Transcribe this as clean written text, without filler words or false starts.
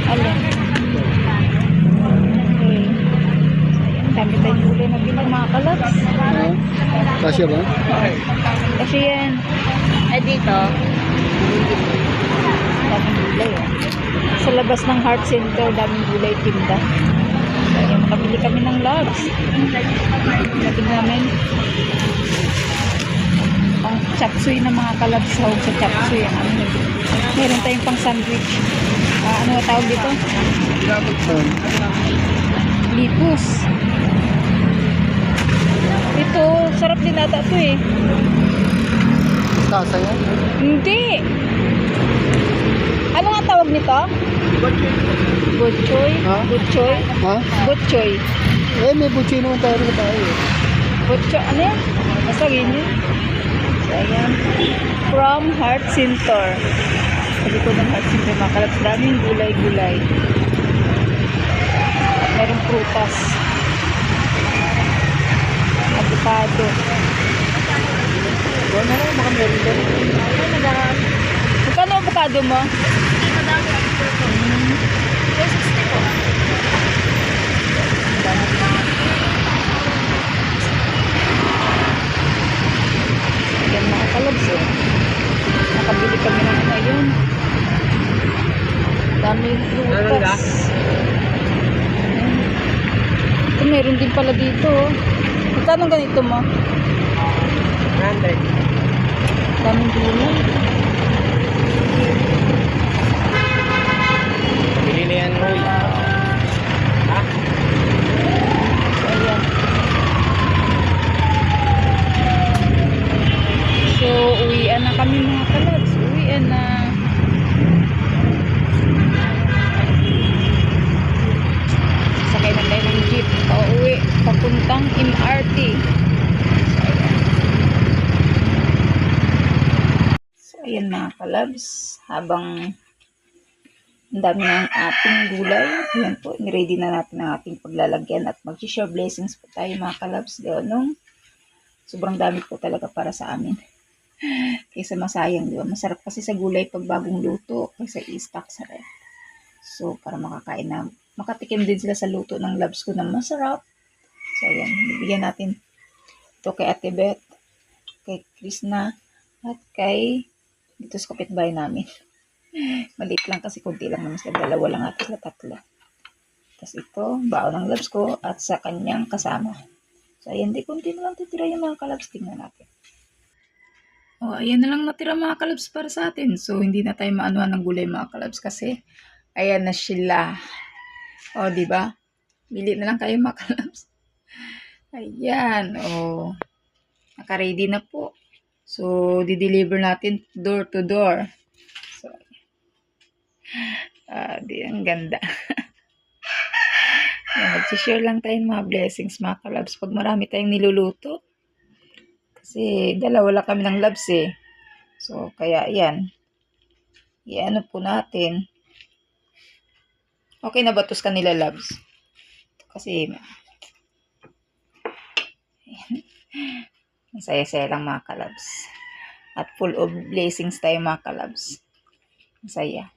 Alin? Okay. Ayan, dami tayong gulay na bilang mga kalabs. Kasya ba? Kasi yan. Ay, dito. Daming gulay, oh. Sa labas ng Heart Center, daming gulay tinda. Ayan, makabili kami ng logs. Natin namin. Pang chapsuy na mga kalabs. Sahog sa chapsuy. Meron tayong pang sandwich. Ano tawag dito? Lipus. Ito, sarap din ata ito eh. Kasa yan? Hindi. Ano nga tawag nito? Butchoy? Ha? Butchoy? Ha? Butchoy. May butchoy naman tayo eh. Butchoy, ano yan? Basta ganyan. So, ayan. From Heart Center. Sabi ko ng Heart Center, mga kalabs, daming gulay-gulay. At merong prutas. Avocado. Buwan na lang, baka meron doon. Magkano avocado mo? 260 po. Ayan mga kalabs eh. Nakabili kami ng ayun. Daming prutas. Ayan. Ito meron din pala dito. Magkano ganito mo? 100. Daming gulay. Bili na yan, Roy. Ha? Ayan. So, uwian na kami mga kalabs. Uwian na. Sakay na tayo ng jeep. Pauwi. Papuntang MRT. So, ayan mga kalabs. Habang ang dami ng ating gulay. Ayan po, niready na natin ang ating paglalagyan at mag-share blessings po tayo mga kalabs. Nung sobrang dami po talaga para sa amin. Kaysa masayang, di ba? Masarap kasi sa gulay pag bagong luto kaysa i-stock sa ref. So, para makatikim din sila sa luto ng loves ko na masarap. So, ayan, bibigyan natin ito kay Ate Beth, kay Krishna, at kay dito sa kapitbahay namin. Maliit lang kasi kunti lang naman sila. Dalawa lang at sila tatlo. Tapos ito, baon ng loves ko at sa kanyang kasama. So, ayan, di kunti na lang titira yung mga kalabs. Tingnan natin. O, ayan na lang natira mga kalabs para sa atin. So, hindi na tayo maanuhan ng gulay mga kalabs kasi ayan na sila. O, diba? Bili na lang kayo mga kalabs. Ayan, o. Naka-ready na po. So, di-deliver natin door to door. So, di, ang ganda. Mag-share lang tayo ng mga blessings mga kalabs pag marami tayong niluluto. Kasi dalawa lang kami ng labs eh. So, kaya yan. Iano po natin. Okay na ba tos kanila labs? Kasi masaya-saya lang mga kalabs. At full of blessings tayo mga kalabs. Masaya.